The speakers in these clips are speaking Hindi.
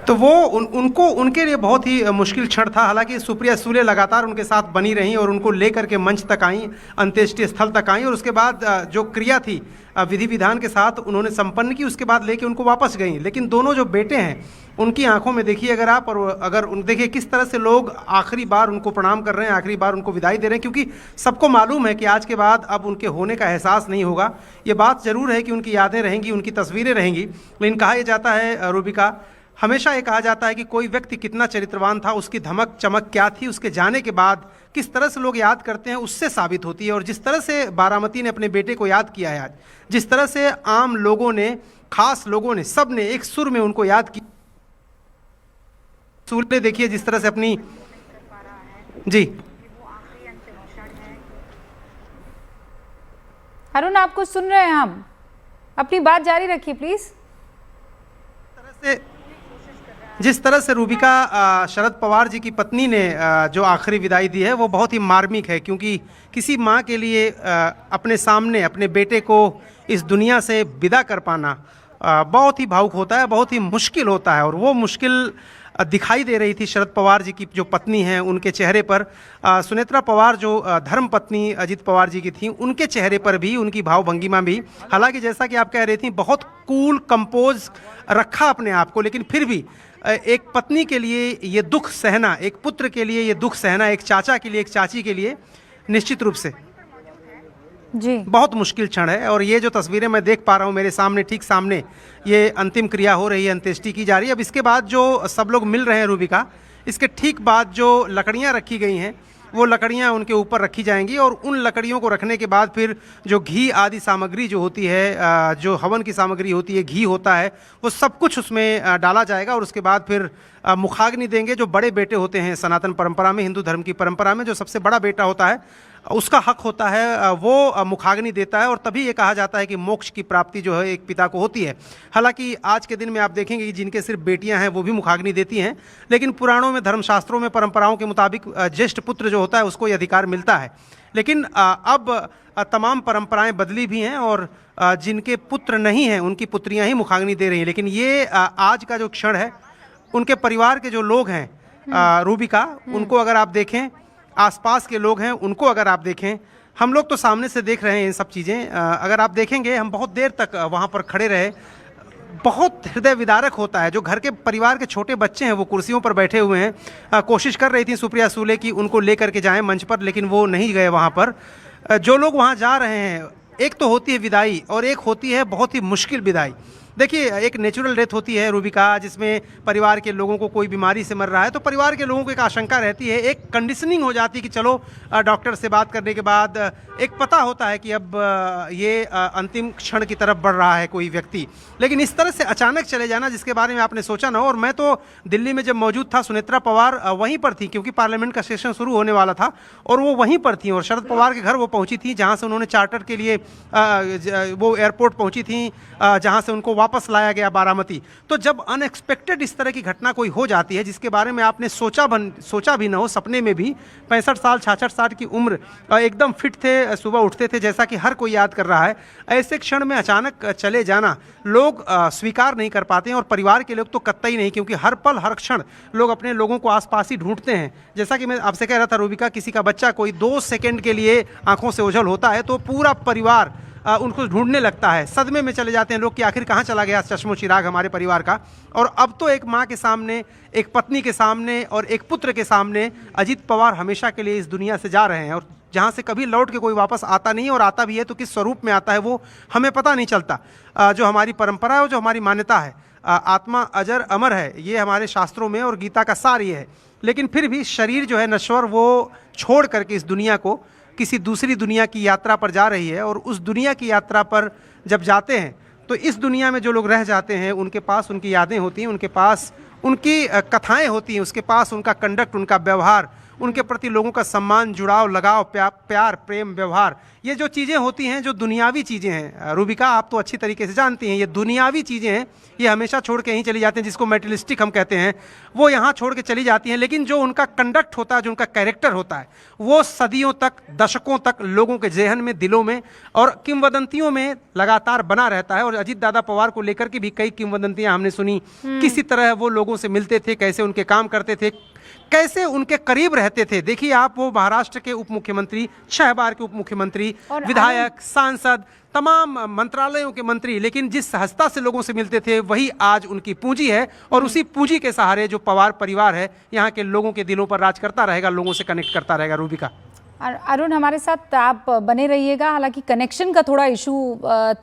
तो वो उनको उनके लिए बहुत ही मुश्किल क्षण था। हालांकि सुप्रिया सूले लगातार उनके साथ बनी रहीं और उनको लेकर के मंच तक आईं, अंत्येष्टि स्थल तक आईं और उसके बाद जो क्रिया थी विधि विधान के साथ उन्होंने संपन्न की, उसके बाद लेके उनको वापस गईं। लेकिन दोनों जो बेटे हैं उनकी आंखों में देखिए अगर आप, और अगर उन देखिए किस तरह से लोग आखिरी बार उनको प्रणाम कर रहे हैं, आखिरी बार उनको विदाई दे रहे हैं, क्योंकि सबको मालूम है कि आज के बाद अब उनके होने का एहसास नहीं होगा। ये बात ज़रूर है कि उनकी यादें रहेंगी, उनकी तस्वीरें रहेंगी। लेकिन कहा यह जाता है रूबिका, हमेशा ये कहा जाता है कि कोई व्यक्ति कितना चरित्रवान था, उसकी धमक चमक क्या थी, उसके जाने के बाद किस तरह से लोग याद करते हैं, उससे साबित होती है। और जिस तरह से बारामती ने अपने बेटे को याद किया है आज, जिस तरह से आम लोगों ने, खास लोगों ने, सब ने एक सुर में उनको याद किया। सूर्य देखिए जिस तरह से अपनी, जी अरुण आपको सुन रहे हैं हम, अपनी बात जारी रखिए प्लीज। जिस तरह से रूबिका शरद पवार जी की पत्नी ने जो आखिरी विदाई दी है वो बहुत ही मार्मिक है, क्योंकि किसी माँ के लिए अपने सामने अपने बेटे को इस दुनिया से विदा कर पाना बहुत ही भावुक होता है, बहुत ही मुश्किल होता है। और वो मुश्किल दिखाई दे रही थी शरद पवार जी की जो पत्नी हैं उनके चेहरे पर। सुनेत्रा पवार जो धर्म पत्नी अजित पवार जी की थी, उनके चेहरे पर भी, उनकी भाव भंगिमा भी, हालांकि जैसा कि आप कह रही थी बहुत कूल कंपोज रखा अपने आप को, लेकिन फिर भी एक पत्नी के लिए ये दुख सहना, एक पुत्र के लिए ये दुख सहना, एक चाचा के लिए, एक चाची के लिए निश्चित रूप से जी बहुत मुश्किल क्षण है। और ये जो तस्वीरें मैं देख पा रहा हूँ मेरे सामने, ठीक सामने ये अंतिम क्रिया हो रही है, अंत्येष्टि की जा रही है। अब इसके बाद जो सब लोग मिल रहे हैं रूबिका, इसके ठीक बाद जो लकड़ियाँ रखी गई हैं वो लकड़ियाँ उनके ऊपर रखी जाएंगी और उन लकड़ियों को रखने के बाद फिर जो घी आदि सामग्री जो होती है, जो हवन की सामग्री होती है, घी होता है, वो सब कुछ उसमें डाला जाएगा। और उसके बाद फिर मुखाग्नि देंगे। जो बड़े बेटे होते हैं सनातन परंपरा में, हिंदू धर्म की परंपरा में, जो सबसे बड़ा बेटा होता है उसका हक होता है वो मुखाग्नि देता है। और तभी ये कहा जाता है कि मोक्ष की प्राप्ति जो है एक पिता को होती है। हालांकि आज के दिन में आप देखेंगे कि जिनके सिर्फ बेटियां हैं वो भी मुखाग्नि देती हैं, लेकिन पुराणों में, धर्मशास्त्रों में, परंपराओं के मुताबिक ज्येष्ठ पुत्र जो होता है उसको ये अधिकार मिलता है। लेकिन अब तमाम परंपराएं बदली भी हैं और जिनके पुत्र नहीं हैं उनकी पुत्रियां ही मुखाग्नि दे रही हैं। लेकिन ये आज का जो क्षण है, उनके परिवार के जो लोग हैं रूबिका, उनको अगर आप देखें, आसपास के लोग हैं उनको अगर आप देखें, हम लोग तो सामने से देख रहे हैं ये सब चीज़ें, अगर आप देखेंगे हम बहुत देर तक वहाँ पर खड़े रहे। बहुत हृदय विदारक होता है। जो घर के परिवार के छोटे बच्चे हैं वो कुर्सियों पर बैठे हुए हैं। कोशिश कर रही थी सुप्रिया सूले की उनको लेकर के जाएं मंच पर, लेकिन वो नहीं गए वहाँ पर। जो लोग वहाँ जा रहे हैं, एक तो होती है विदाई और एक होती है बहुत ही मुश्किल विदाई। देखिए, एक नेचुरल डेथ होती है रूबिका, जिसमें परिवार के लोगों को कोई बीमारी से मर रहा है तो परिवार के लोगों को एक आशंका रहती है, एक कंडीशनिंग हो जाती है कि चलो डॉक्टर से बात करने के बाद एक पता होता है कि अब ये अंतिम क्षण की तरफ बढ़ रहा है कोई व्यक्ति। लेकिन इस तरह से अचानक चले जाना जिसके बारे में आपने सोचा ना हो। और मैं तो दिल्ली में जब मौजूद था, सुनेत्रा पवार वहीं पर थी क्योंकि पार्लियामेंट का सेशन शुरू होने वाला था और वो वहीं पर थी। और शरद पवार के घर वो पहुँची थी जहाँ से उन्होंने चार्टर के लिए वो एयरपोर्ट पहुँची थी, जहाँ से उनको वापस लाया गया बारामती। तो जब अनएक्सपेक्टेड इस तरह की घटना कोई हो जाती है जिसके बारे में आपने सोचा भी ना हो, सपने में भी, 65 साल 66 साल की उम्र, एकदम फिट थे, सुबह उठते थे जैसा कि हर कोई याद कर रहा है, ऐसे क्षण में अचानक चले जाना लोग स्वीकार नहीं कर पाते हैं। और परिवार के लोग तो कतई नहीं, क्योंकि हर पल हर क्षण लोग अपने लोगों को आसपास ही ढूंढते हैं। जैसा कि मैं आपसे कह रहा था रूबिका, किसी का बच्चा कोई 2 सेकंड के लिए आंखों से ओझल होता है तो पूरा परिवार उनको ढूंढने लगता है। सदमे में चले जाते हैं लोग कि आखिर कहाँ चला गया चश्मो चिराग हमारे परिवार का। और अब तो एक माँ के सामने, एक पत्नी के सामने और एक पुत्र के सामने अजित पवार हमेशा के लिए इस दुनिया से जा रहे हैं, और जहाँ से कभी लौट के कोई वापस आता नहीं, और आता भी है तो किस स्वरूप में आता है वो हमें पता नहीं चलता। जो हमारी परंपरा है, जो हमारी मान्यता है, आत्मा अजर अमर है, ये हमारे शास्त्रों में और गीता का सार ये है। लेकिन फिर भी शरीर जो है नश्वर, वो छोड़ करके इस दुनिया को किसी दूसरी दुनिया की यात्रा पर जा रही है। और उस दुनिया की यात्रा पर जब जाते हैं तो इस दुनिया में जो लोग रह जाते हैं उनके पास उनकी यादें होती हैं, उनके पास उनकी कथाएं होती हैं, उसके पास उनका कंडक्ट, उनका व्यवहार, उनके प्रति लोगों का सम्मान, जुड़ाव, लगाव, प्यार, प्रेम, व्यवहार, ये जो चीज़ें होती हैं, जो दुनियावी चीज़ें हैं, रूबिका आप तो अच्छी तरीके से जानती हैं, ये दुनियावी चीज़ें हैं, ये हमेशा छोड़ के यहीं चली जाती हैं, जिसको मेटेरियलिस्टिक हम कहते हैं, वो यहाँ छोड़ के चली जाती हैं। लेकिन जो उनका कंडक्ट होता है, जो उनका कैरेक्टर होता है, वो सदियों तक, दशकों तक लोगों के जहन में, दिलों में और किंवदंतियों में लगातार बना रहता है। और अजीत दादा पवार को लेकर के भी कई किंवदंतियां हमने सुनी, किसी तरह वो लोगों से मिलते थे, कैसे उनके काम करते थे, कैसे उनके करीब रहते थे। देखिए आप, वो महाराष्ट्र के उप मुख्यमंत्री, 6 बार के उप मुख्यमंत्री, विधायक, सांसद, तमाम मंत्रालयों के मंत्री, लेकिन जिस सहजता से लोगों से मिलते थे वही आज उनकी पूंजी है। और उसी पूंजी के सहारे जो पवार परिवार है यहाँ के लोगों के दिलों पर राज करता रहेगा, लोगों से कनेक्ट करता रहेगा। रूबिका, अरुण हमारे साथ आप बने रहिएगा। हालांकि कनेक्शन का थोड़ा इशू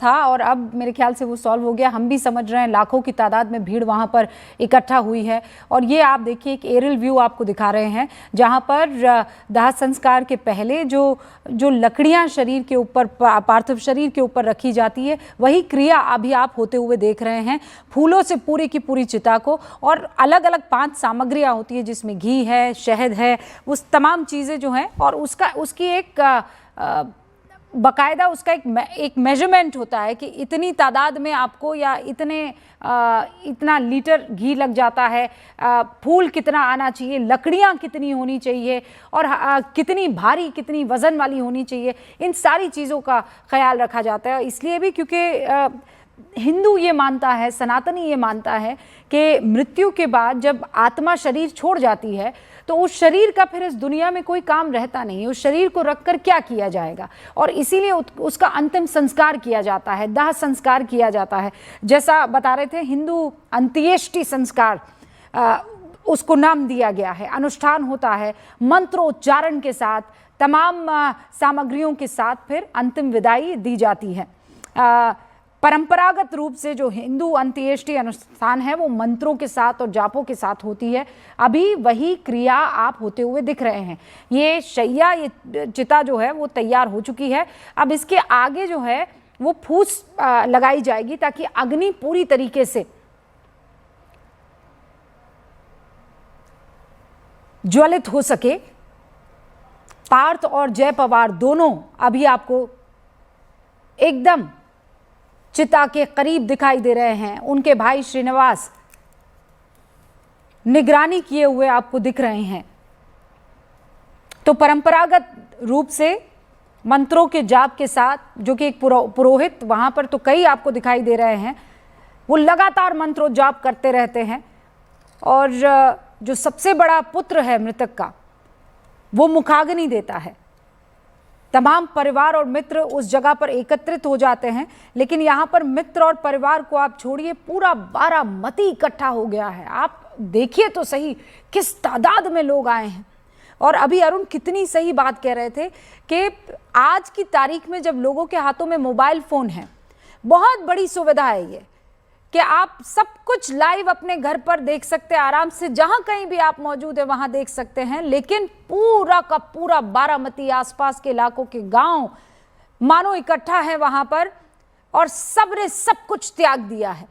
था और अब मेरे ख्याल से वो सॉल्व हो गया। हम भी समझ रहे हैं लाखों की तादाद में भीड़ वहाँ पर इकट्ठा हुई है। और ये आप देखिए एक एरियल व्यू आपको दिखा रहे हैं जहाँ पर दाह संस्कार के पहले जो लकड़ियाँ शरीर के ऊपर, पार्थिव शरीर के ऊपर रखी जाती है, वही क्रिया अभी आप होते हुए देख रहे हैं। फूलों से पूरी की पूरी चिता को, और अलग अलग 5 सामग्रियाँ होती है जिसमें घी है, शहद है, उस तमाम चीज़ें जो हैं, और उसकी एक बाकायदा उसका एक मेजरमेंट होता है कि इतनी तादाद में आपको या इतना लीटर घी लग जाता है, फूल कितना आना चाहिए, लकड़ियाँ कितनी होनी चाहिए, और कितनी भारी, कितनी वज़न वाली होनी चाहिए। इन सारी चीज़ों का ख्याल रखा जाता है। इसलिए भी क्योंकि हिंदू ये मानता है, सनातनी ये मानता है कि मृत्यु के बाद जब आत्मा शरीर छोड़ जाती है तो उस शरीर का फिर इस दुनिया में कोई काम रहता नहीं। उस शरीर को रखकर क्या किया जाएगा, और इसीलिए उसका अंतिम संस्कार किया जाता है, दाह संस्कार किया जाता है। जैसा बता रहे थे, हिंदू अंत्येष्टि संस्कार उसको नाम दिया गया है। अनुष्ठान होता है मंत्रोच्चारण के साथ, तमाम सामग्रियों के साथ फिर अंतिम विदाई दी जाती है। परंपरागत रूप से जो हिंदू अंत्येष्टि अनुष्ठान है वो मंत्रों के साथ और जापों के साथ होती है। अभी वही क्रिया आप होते हुए दिख रहे हैं। ये शैया, ये चिता जो है वो तैयार हो चुकी है। अब इसके आगे जो है वो फूस लगाई जाएगी ताकि अग्नि पूरी तरीके से ज्वलित हो सके। पार्थ और जय पवार दोनों अभी आपको एकदम चिता के करीब दिखाई दे रहे हैं। उनके भाई श्रीनिवास निगरानी किए हुए आपको दिख रहे हैं। तो परंपरागत रूप से मंत्रों के जाप के साथ, जो कि एक पुरोहित वहां पर तो कई आपको दिखाई दे रहे हैं, वो लगातार मंत्रों जाप करते रहते हैं। और जो सबसे बड़ा पुत्र है मृतक का, वो मुखाग्नि देता है। तमाम परिवार और मित्र उस जगह पर एकत्रित हो जाते हैं। लेकिन यहाँ पर मित्र और परिवार को आप छोड़िए, पूरा बारामती इकट्ठा हो गया है। आप देखिए तो सही किस तादाद में लोग आए हैं। और अभी अरुण कितनी सही बात कह रहे थे कि आज की तारीख में जब लोगों के हाथों में मोबाइल फ़ोन है, बहुत बड़ी सुविधा है ये कि आप सब कुछ लाइव अपने घर पर देख सकते हैं, आराम से जहां कहीं भी आप मौजूद है वहां देख सकते हैं। लेकिन पूरा का पूरा बारामती, आसपास के इलाकों के गांव मानो इकट्ठा है वहां पर, और सबने सब कुछ त्याग दिया है।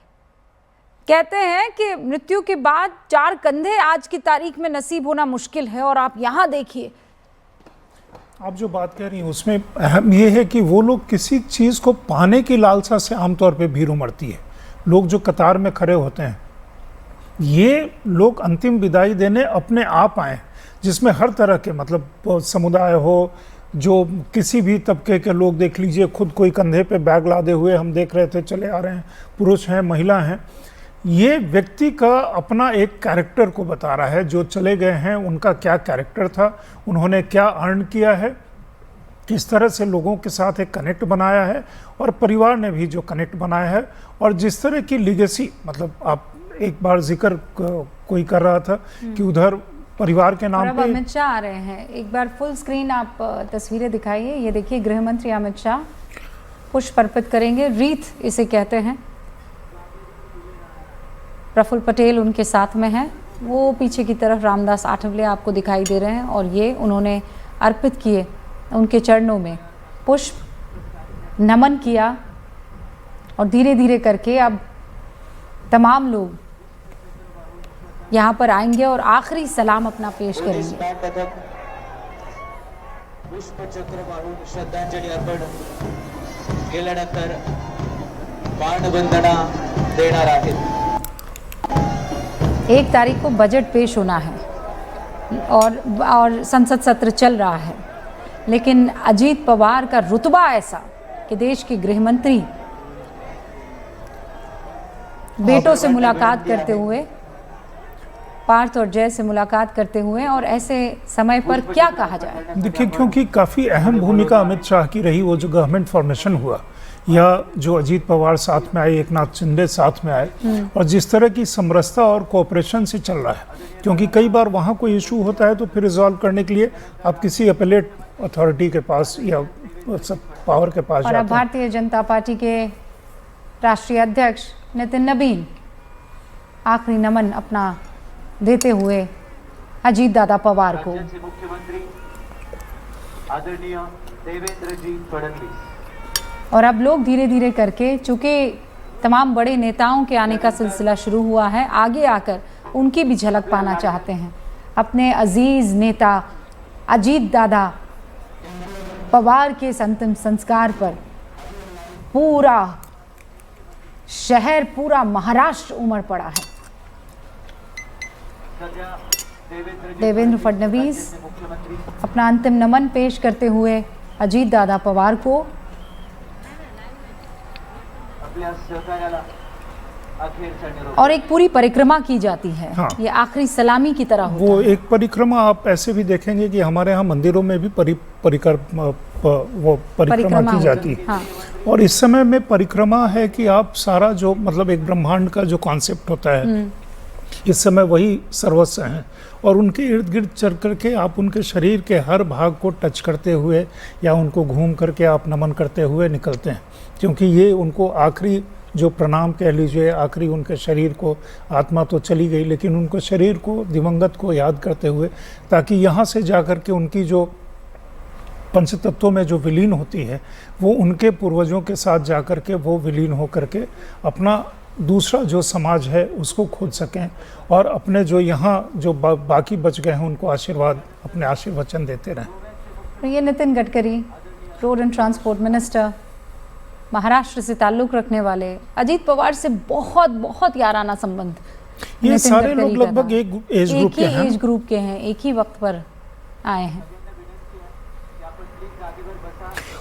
कहते हैं कि मृत्यु के बाद 4 कंधे आज की तारीख में नसीब होना मुश्किल है। और आप यहां देखिए, आप जो बात कह रही हैं उसमें अहम यह है कि वो लोग किसी चीज़ को पाने की लालसा से आमतौर पर भीड़ उमड़ती है। लोग जो कतार में खड़े होते हैं, ये लोग अंतिम विदाई देने अपने आप आए, जिसमें हर तरह के मतलब समुदाय हो, जो किसी भी तबके के लोग देख लीजिए, खुद कोई कंधे पे बैग लादे हुए हम देख रहे थे चले आ रहे हैं, पुरुष हैं, महिला हैं। ये व्यक्ति का अपना एक कैरेक्टर को बता रहा है। जो चले गए हैं उनका क्या कैरेक्टर था, उन्होंने क्या अर्न किया है, किस तरह से लोगों के साथ एक कनेक्ट बनाया है, और परिवार ने भी जो कनेक्ट बनाया है, और जिस तरह की लीगेसी, मतलब आप एक बार जिक्र कोई कर रहा था कि उधर परिवार के नाम पे अमित शाह आ रहे हैं। एक बार फुल स्क्रीन आप तस्वीरें दिखाइए। ये देखिए, गृह मंत्री अमित शाह पुष्प अर्पित करेंगे, रीत इसे कहते हैं। प्रफुल्ल पटेल उनके साथ में हैं। वो पीछे की तरफ रामदास आठवले आपको दिखाई दे रहे हैं, और ये उन्होंने अर्पित किए उनके चरणों में पुष्प, नमन किया। और धीरे धीरे करके अब तमाम लोग यहाँ पर आएंगे और आखिरी सलाम अपना पेश करेंगे। पुष्पचक्र वाहून श्रद्धांजली अर्पण केल्यानंतर मानवंदना देणार आहेत। 1 तारीख को बजट पेश होना है और संसद सत्र चल रहा है, लेकिन अजीत पवार का रुतबा ऐसा कि देश के गृह मंत्री बेटों से मुलाकात करते हुए, पार्थ और जय से मुलाकात करते हुए, और ऐसे समय पर क्या कहा जाए। देखिए, क्योंकि काफ़ी अहम भूमिका अमित शाह की रही, वो जो गवर्नमेंट फॉर्मेशन हुआ या जो अजीत पवार साथ में आए, एकनाथ शिंदे साथ में आए, और जिस तरह की समरसता और कोऑपरेशन से चल रहा है, क्योंकि कई बार वहाँ कोई इशू होता है तो फिर रिजॉल्व करने के लिए आप किसी अपीलेट अथॉरिटी के पास या पावर के पास और जाते अब हैं। भारतीय जनता पार्टी के राष्ट्रीय अध्यक्ष नितिन नबीन आखिरी नमन अपना देते हुए अजीत दादा पवार को। राज्याचे मुख्यमंत्री आदरणीय देवेंद्रजी फडणवीस। और अब लोग धीरे धीरे करके, चूंकि तमाम बड़े नेताओं के आने का सिलसिला शुरू हुआ है, आगे आकर उनकी भी झलक पाना चाहते हैं। अपने अजीज नेता अजीत दादा पवार के अंतिम संस्कार पर पूरा शहर, पूरा महाराष्ट्र उमड़ पड़ा है। देवेंद्र फडणवीस अपना अंतिम नमन पेश करते हुए अजीत दादा पवार को। आपल्या सहकार्याला अखेरचा निरोप। और एक पूरी परिक्रमा की जाती है। हाँ। ये आखिरी सलामी की तरह होता वो है। एक परिक्रमा आप ऐसे भी देखेंगे कि हमारे यहाँ मंदिरों में भी परिक्रमा की जाती है। हाँ। और इस समय में परिक्रमा है कि आप सारा जो मतलब एक ब्रह्मांड का जो कॉन्सेप्ट होता है, इस समय वही सर्वस्व हैं, और उनके इर्द गिर्द चल करके आप उनके शरीर के हर भाग को टच करते हुए या उनको घूम करके आप नमन करते हुए निकलते हैं, क्योंकि ये उनको आखिरी जो प्रणाम कह लीजिए, आखिरी उनके शरीर को, आत्मा तो चली गई लेकिन उनको शरीर को, दिवंगत को याद करते हुए, ताकि यहाँ से जा कर के उनकी जो पंचतत्वों में जो विलीन होती है, वो उनके पूर्वजों के साथ जा कर के वो विलीन हो करके अपना दूसरा जो समाज है उसको खोज सकें, और अपने जो यहाँ जो बाकी बच गए हैं उनको आशीर्वाद, अपने आशीर्वचन देते रहें। तो ये Nitin Gadkari, road and transport minister, Maharashtra से ताल्लुक़ रखने वाले, अजीत पवार से बहुत बहुत याराना संबंध। ये नितिन सारे गडकरी लोग का लगभग था। एक एज ग्रुप के हैं। एज ग्रुप के हैं, एक ही वक्त पर आए हैं।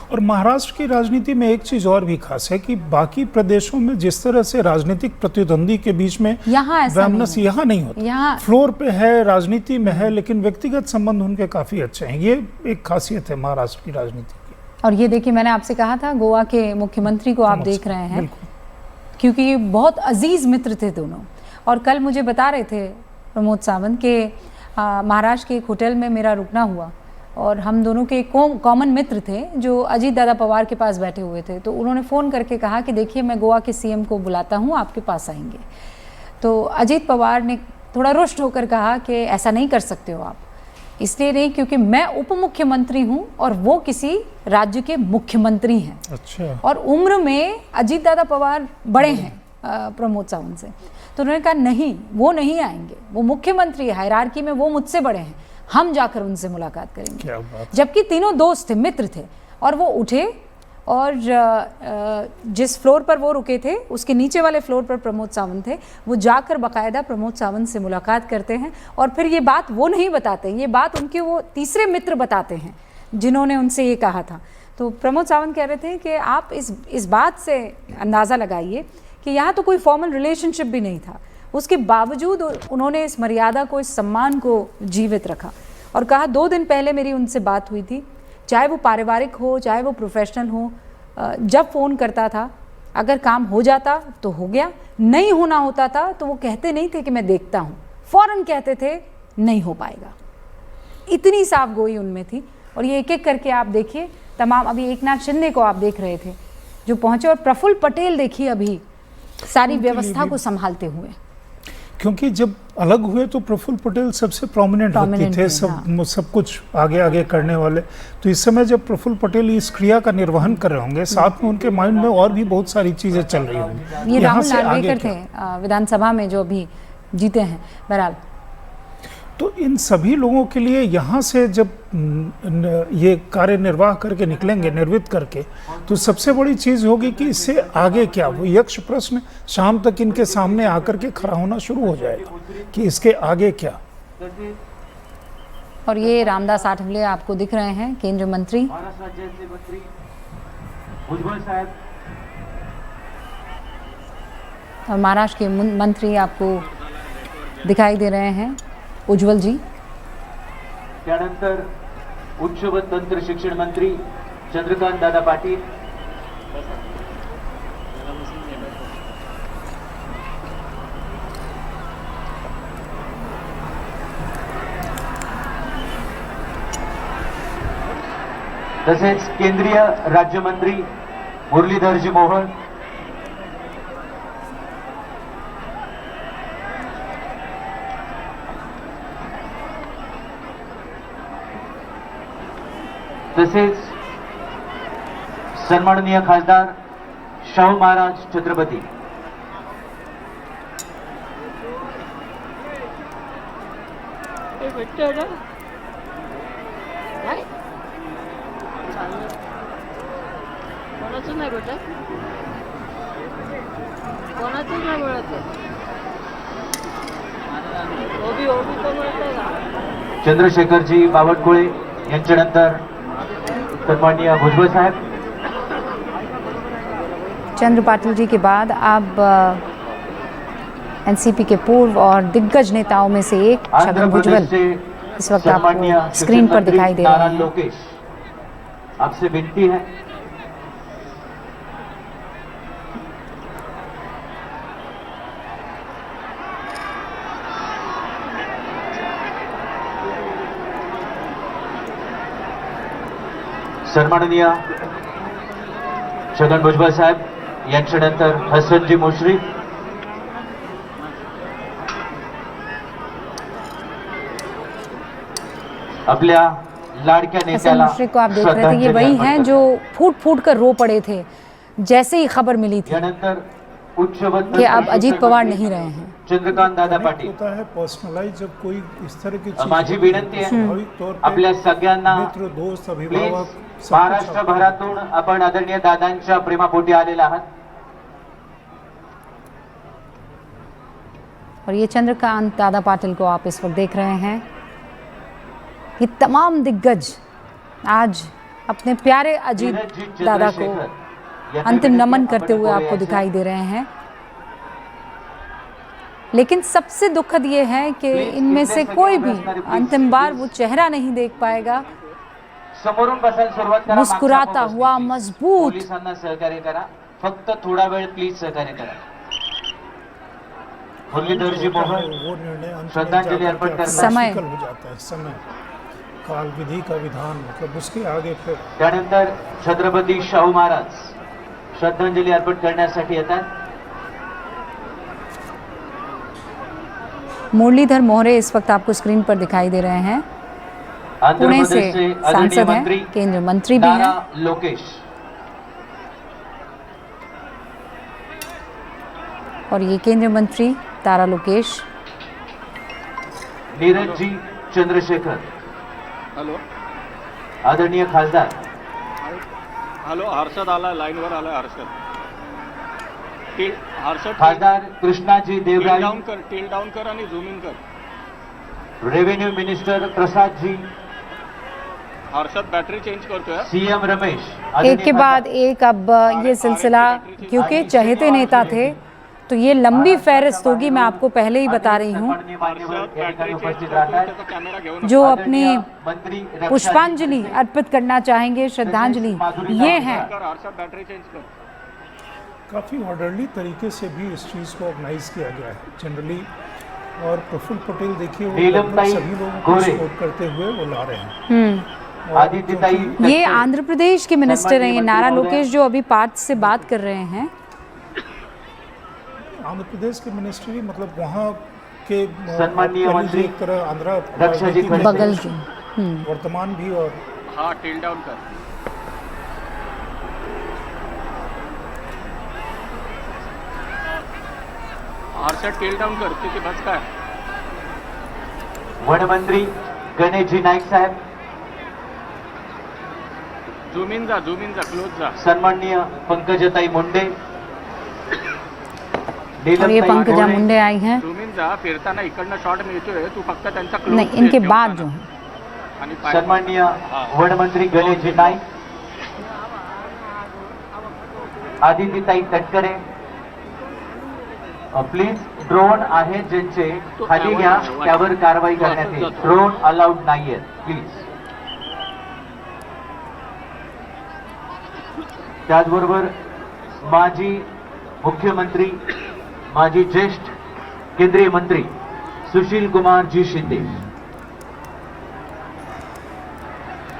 और महाराष्ट्र की राजनीति में एक चीज़ और भी खास है कि बाकी प्रदेशों में जिस तरह से राजनीतिक प्रतिद्वंदी के बीच में यहाँ ऐसा वैमनस नहीं है। यहाँ नहीं होता। यहाँ फ्लोर पे है, राजनीति में है, लेकिन व्यक्तिगत संबंध उनके काफ़ी अच्छे हैं। ये एक खासियत है महाराष्ट्र की राजनीति की। और ये देखिए, मैंने आपसे कहा था गोवा के मुख्यमंत्री को आप देख रहे हैं, क्योंकि ये बहुत अजीज मित्र थे दोनों। और कल मुझे बता रहे थे प्रमोद सावंत के महाराष्ट्र के एक होटल में मेरा रुकना हुआ, और हम दोनों के कॉमन मित्र थे जो अजीत दादा पवार के पास बैठे हुए थे। तो उन्होंने फ़ोन करके कहा कि देखिए, मैं गोवा के सीएम को बुलाता हूँ, आपके पास आएंगे। तो अजीत पवार ने थोड़ा रुष्ट होकर कहा कि ऐसा नहीं कर सकते हो आप, इसलिए नहीं क्योंकि मैं उप मुख्यमंत्री हूँ और वो किसी राज्य के मुख्यमंत्री हैं। अच्छा। और उम्र में अजीत दादा पवार बड़े हैं प्रमोद सावंत से। तो उन्होंने कहा नहीं, वो नहीं आएंगे, वो मुख्यमंत्री है, हायरार्की में वो मुझसे बड़े हैं, हम जाकर उनसे मुलाकात करेंगे। क्या बात। जबकि तीनों दोस्त थे, मित्र थे, और वो उठे और जिस फ्लोर पर वो रुके थे उसके नीचे वाले फ्लोर पर प्रमोद सावंत थे, वो जाकर बाकायदा प्रमोद सावंत से मुलाकात करते हैं। और फिर ये बात वो नहीं बताते, ये बात उनके वो तीसरे मित्र बताते हैं जिन्होंने उनसे ये कहा था। तो प्रमोद सावंत कह रहे थे कि आप इस बात से अंदाज़ा लगाइए कि यहाँ तो कोई फॉर्मल रिलेशनशिप भी नहीं था, उसके बावजूद उन्होंने इस मर्यादा को, इस सम्मान को जीवित रखा। और कहा 2 दिन पहले मेरी उनसे बात हुई थी, चाहे वो पारिवारिक हो चाहे वो प्रोफेशनल हो, जब फ़ोन करता था अगर काम हो जाता तो हो गया, नहीं होना होता था तो वो कहते नहीं थे कि मैं देखता हूँ, फ़ौरन कहते थे नहीं हो पाएगा। इतनी साफ गोई उनमें थी। और ये एक एक करके आप देखिए तमाम, अभी एकनाथ शिंदे को आप देख रहे थे जो पहुँचे, और प्रफुल्ल पटेल देखिए अभी सारी व्यवस्था को संभालते हुए, क्योंकि जब अलग हुए तो प्रफुल्ल पटेल सबसे प्रोमिनेंट व्यक्ति थे, सब कुछ आगे आगे करने वाले। तो इस समय जब प्रफुल्ल पटेल इस क्रिया का निर्वहन कर रहे होंगे, साथ में उनके माइंड में और भी बहुत सारी चीज़ें चल रही होंगी। ये राहुल नार्वेकर थे विधानसभा में जो अभी जीते हैं। बहरहाल तो इन सभी लोगों के लिए यहाँ से जब ये कार्य निर्वाह करके निकलेंगे, निर्वित करके, तो सबसे बड़ी चीज़ होगी कि इससे आगे क्या। वो यक्ष प्रश्न शाम तक इनके सामने आकर के खड़ा होना शुरू हो जाएगा कि इसके आगे क्या। और ये रामदास आठवले आपको दिख रहे हैं, केंद्रीय मंत्री। महाराष्ट्र राज्याचे मंत्री भुजबळ साहेब, और महाराष्ट्र के मंत्री आपको दिखाई दे रहे हैं, उज्ज्वल जी। त्यानंतर उच्च व तंत्र शिक्षण मंत्री चंद्रकांत दादा पाटील, तसेच केंद्रीय राज्यमंत्री मुरलीधरजी मोहोळ, तसेच सन्माननीय खासदार शाहू महाराज छत्रपती, कोणाचं नाही भेटत, कोणाचंच नाही मिळत. ओबी तो मिळतंय का? चंद्रशेखरजी बावनकुळे यांच्यानंतर सन्माननीय भुजबळ साहेब, चंद्र पाटिल जी के बाद अब एनसीपी के पूर्व और दिग्गज नेताओं में से एक आंध्र छगन प्रदेश भुजबल से इस वक्त सन्माननीय आपको स्क्रीन पर शिक्षण दिखाई दे मंत्री रहे नारायण हैं। लोकेश, आपसे विनती है सन्माननीय छगन भुजबळ साहेब यांच्यानंतर हसनजी मुश्रीफ, आपल्या लाडक्या हसन नेत्याला मुश्रीफ को आप देख रहे थे, ये श्रद्धांजली वही अर्पण हैं करते. जो फूट फूट कर रो पड़े थे जैसे ही खबर मिली थी यानंतर उच्च व कि अब अजीत पवार नहीं रहे हैं। चंद्रकांत दादा अनेक पाटील, होता है पर्सनलाइज, जब कोई इस तरह की चीज माझी होती है, विनंती आहे स्वाभाविक तौर पे आपल्या सगळ्यांना मित्र, दोस्त, प्लीज अभिभावक सब कुछ महाराष्ट्रभरातून आपण आदरणीय दादांच्या प्रेमापोटी आलेला आहात. और ये चंद्रकांत दादा पाटिल को आप इस वक्त देख रहे हैं। ये तमाम दिग्गज आज अपने प्यारे अजीत नीरजजी दादा को चंद्रशेखर यांना अंतिम विनंती नमन आपण करते हुए पुढे आपको यायचं. दिखाई दे रहे हैं। लेकिन सबसे दुखद ये है कि इनमें से कोई भी अंतिम बार वो चेहरा नहीं देख पाएगा। समोरून बसायला सुरुवात करा, मुस्कुराता मागच्या हुआ please. मजबूत पोलिसांना सहकार्य करा, फक्त थोडा वेळ प्लीज सहकार्य करा. मुरलीधरजी होता है, मोहोळ वो निर्णय अंत में श्रद्धांजलि जाकर अर्पण के करना. समय। अप्रैक्टिकल हो जाता है। समय, काल, विधि का विधान, मतलब उसके आगे फिर त्यानंतर छत्रपती शाहू महाराज श्रद्धांजली अर्पण करण्यासाठी येतात. मुरलीधर मोहरे इस वक्त आपको स्क्रीन पर दिखाई दे रहे हैं। आंध्र पुणे प्रदेश से से आदरणीय सांसद हैं, मंत्री केंद्रीय मंत्री भी नारा हैं। लोकेश, और ये केंद्रीय मंत्री तारा लोकेश। नीरजजी चंद्रशेखर, हॅलो आदरणीय खासदार हॅलो हर्षद आला लाईनवर आला हर्षद हर्षद खासदार कृष्णाजी देवराई, टील डाऊन कर आणि झूम इन कर. Revenue minister प्रसादजी, Harshad battery change करतोय. सीएम रमेश, एक के बाद एक अब ये सिलसिला, क्योंकि चहेते नेता थे तो ये लंबी फहरिस्त होगी। मैं आपको पहले ही बता रही हूँ, हर्षद बॅटरी चेंज करतोय, त्याचा कॅमेरा घेऊन जो अपने मंत्री पुष्पांजलि अर्पित करना चाहेंगे, श्रद्धांजलि ये है। हर्षद बॅटरी चेंज कर. काफ़ी ऑर्डरली तरीके से भी इस चीज़ को ऑर्गेनाइज किया गया है जनरली। और प्रफुल्ल पटेल देखिए, वो नीलम लगभग ताई सभी लोगों को गोरे, सपोर्ट करते हुए वो ला रहे हैं। और आदित्यताई क्योंकि ये आंध्र प्रदेश के मिनिस्टर हैं, ये नारा लोकेश जो अभी पार्थ से बात कर रहे हैं। आंध्र प्रदेश के मिनिस्ट्री, मतलब वहाँ के सन्माननीय कह मंत्री लीजिए एक तरह आंध्रा रक्षा जी राजनीति में बगल की वर्तमान भी और हा टील डाऊन कर. हर्षद टील डाऊन कर, किती बस काय. वनमंत्री गणेशजी नाईक साहेब, झूम इन जा क्लोज जा. सन्माननीय पंकजताई मुंडे, और ये नीलमताई पंकजा गोरे, मुंडे आई हैं, झूम इन जा. फिरताना इकडनं शॉट मिळतोय, तू फक्त त्यांचा क्लोज नहीं इनके बाद जो हैं आणि पाय सन्माननीय वनमंत्री गणेशजी नाईक, आदितीताई तटकरे. प्लीज ड्रोन आहेत ज्यांचे खाली घ्या, त्यावर कारवाई करण्यात येईल. ड्रोन अलाउड नाहीये प्लीज. त्याचबरोबर माजी मुख्यमंत्री, माजी ज्येष्ठ केंद्रीय मंत्री सुशील कुमार जी शिंदे,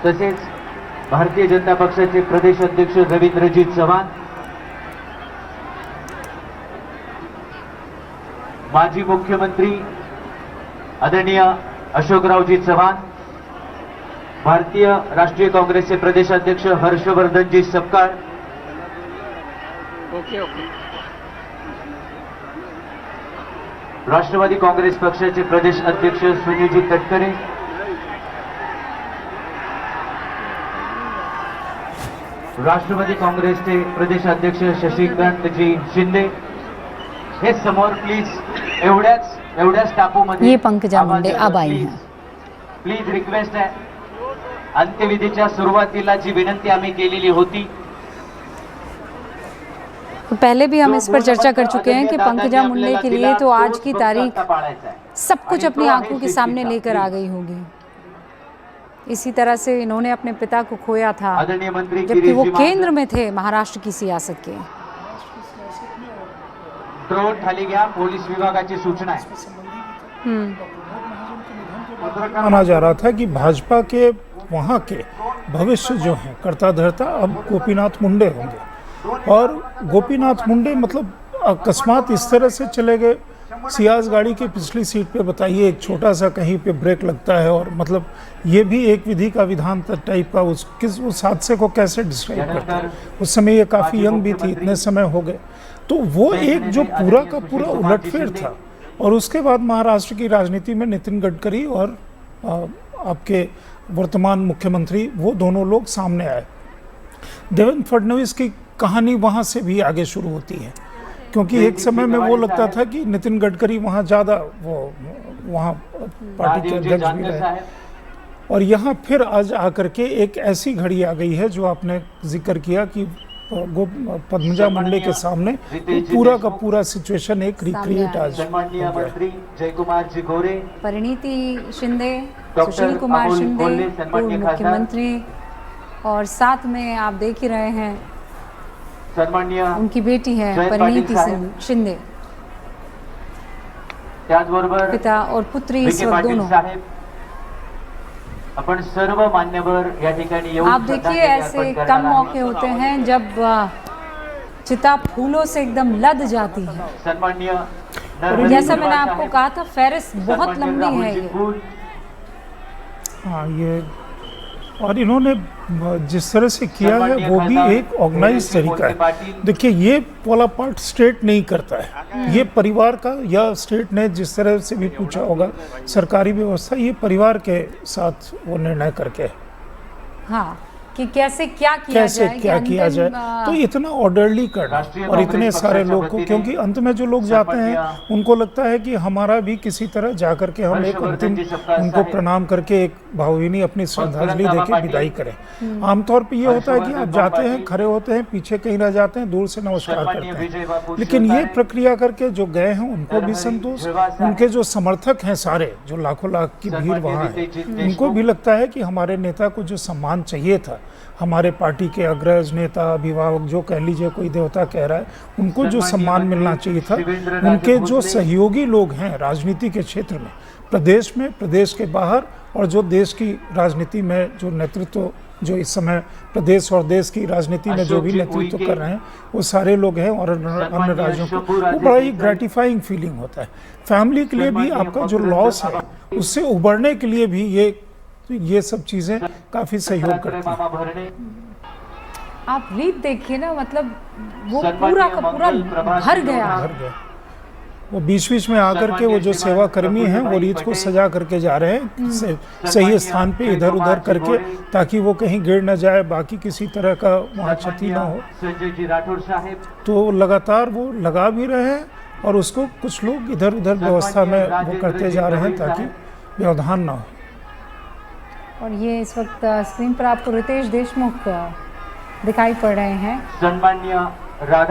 तसेच भारतीय जनता पक्षाचे प्रदेश अध्यक्ष रवींद्रजी चव्हाण, माजी मुख्यमंत्री आदरणीय अशोकरावजी चव्हाण, भारतीय राष्ट्रीय काँग्रेसचे प्रदेशाध्यक्ष हर्षवर्धनजी सपकाळ, ओके. राष्ट्रवादी काँग्रेस पक्षाचे प्रदेश अध्यक्ष सुनीलजी तटकरे, राष्ट्रवादी काँग्रेसचे प्रदेशाध्यक्ष शशिकांतजी शिंदे. हे समोर प्लीज एवढ्याच टापूमध्ये ये पंकजा मुंडे अब आई हैं. प्लीज रिक्वेस्ट आहे. अंत्यविधीच्या सुरुवातीला जी विनंती आम्ही केलेली होती, तो पहले भी हम इस पर चर्चा कर चुके हैं कि पंकजा मुंडे के लिए तो आज की तारीख सब कुछ अपनी आंखों के सामने लेकर आ गई होगी. इसी तरह से इन्होंने अपने पिता को खोया था आदरणीय मंत्री जबकि वो गिरीश केंद्र में थे महाराष्ट्र की सियासत के. ड्रोन खाली घ्या, पोलीस विभागाची सूचना आहे. माना जा रहा था कि भाजपा के वहाँ के भविष्य जो हैं कर्ता धर्ता अब गोपीनाथ मुंडे होंगे, और गोपीनाथ मुंडे मतलब अकस्मात इस तरह से चले गए. सियाज गाड़ी की पिछली सीट पे बताइए एक छोटा सा कहीं पे ब्रेक लगता है, और मतलब ये भी एक विधि का विधान टाइप का उस हादसे को कैसे डिस्क्राइब करते हैं. उस समय ये काफ़ी यंग भी थी, इतने समय हो गए. तो वो एक जो पूरा का पूरा उलटफेर था. और उसके बाद महाराष्ट्र की राजनीति में नितिन गडकरी और आपके वर्तमान मुख्यमंत्री वो दोनों लोग सामने आए. देवेंद्र फडणवीस की कहानी वहाँ से भी आगे शुरू होती है, क्योंकि एक समय में वो लगता था कि नितिन गडकरी वहाँ ज़्यादा वो वहाँ पार्टी के अध्यक्ष भी रहे, और यहाँ फिर आज आकर के एक ऐसी घड़ी आ गई है जो आपने जिक्र किया कि पद्मजा मुंडे के सामने पूरा का पूरा सिचुएशन एक रिक्रिएट आज सन्माननीय मंत्री जयकुमार जी गोरे, परिणीति शिंदे, डॉक्टर सुशील कुमार अमोल शिंदे कोल्हे, पूर्व सन्माननीय खासदार, मुख्यमंत्री, और साथ में आप देख ही रहे हैं सन्माननीय उनकी बेटी है जयंत परिणीति पाटील साहेब, शिंदे. त्याचबरोबर पिता और पुत्री इस विखे वक्त पाटील दोनों. साहेब, आपण सर्व मान्यवर या ठिकाणी येऊन आप देखिए श्रद्धांजली ऐसे अर्पण करणार कम आहोत. मौके होते हैं जब चिता फूलों से एकदम लद जाती है. सन्माननीय जैसा मैंने आपको कहा था फेरिस बहुत लंबी है ये. हाँ ये, और इन्होंने जिस तरह से किया है वो भी एक ऑर्गेनाइज तरीका है. देखिए ये वाला पार्ट स्टेट नहीं करता है, ये परिवार का, या स्टेट ने जिस तरह से भी पूछा होगा सरकारी व्यवस्था ये परिवार के साथ वो निर्णय करके है. हाँ कि कैसे क्या किया कैसे जाए, क्या कि किया जाए. अंतिम, तो इतना ऑर्डरली करना और इतने सारे लोग को, क्योंकि अंत में जो लोग जाते हैं उनको लगता है कि हमारा भी किसी तरह जा करके हम एक अंतिम उनको प्रणाम करके एक भावभीनी अपनी श्रद्धांजलि देके विदाई करें. आमतौर पे ये होता है कि आप जाते हैं, खड़े होते हैं, पीछे कहीं रह जाते हैं, दूर से नमस्कार करते हैं. लेकिन ये प्रक्रिया करके जो गए हैं उनको भी संतोष, उनके जो समर्थक हैं सारे, जो लाखों लाख की भीड़ वहाँ है, उनको भी लगता है कि हमारे नेता को जो सम्मान चाहिए था, हमारे पार्टी के अग्रज नेता, अभिभावक, जो कह लीजिए कोई देवता कह रहा है, उनको जो सम्मान मिलना चाहिए था, उनके जो सहयोगी लोग हैं राजनीति के क्षेत्र में, प्रदेश में, प्रदेश के बाहर, और जो देश की राजनीति में जो नेतृत्व, जो इस समय प्रदेश और देश की राजनीति में जो भी नेतृत्व कर रहे हैं, वो सारे लोग हैं. और अन्य राज्यों को वो बड़ा ही ग्रेटिफाइंग फीलिंग होता है. फैमिली के लिए भी आपका जो लॉस है उससे उबरने के लिए भी ये सब चीज़ें काफ़ी सहयोग करती हैं. आप रीत देखिए ना, मतलब वो पूरा का पूरा भर गया. वो बीच बीच में आकर के वो जो सेवा कर्मी हैं वो रीत को सजा करके जा रहे हैं सही स्थान पे इधर उधर करके, ताकि वो कहीं गिर न जाए, बाकी किसी तरह का वहाँ क्षति ना हो। संजय जी राठौर साहब, तो लगातार वो लगा भी रहे हैं और उसको कुछ लोग इधर उधर व्यवस्था में वो करते जा रहे हैं ताकि व्यवधान ना हो। और ये इस वक्त स्क्रीन पर आपको रितेश देशमुख दिखाई पड़ रहे हैं। सम्मान्य राधा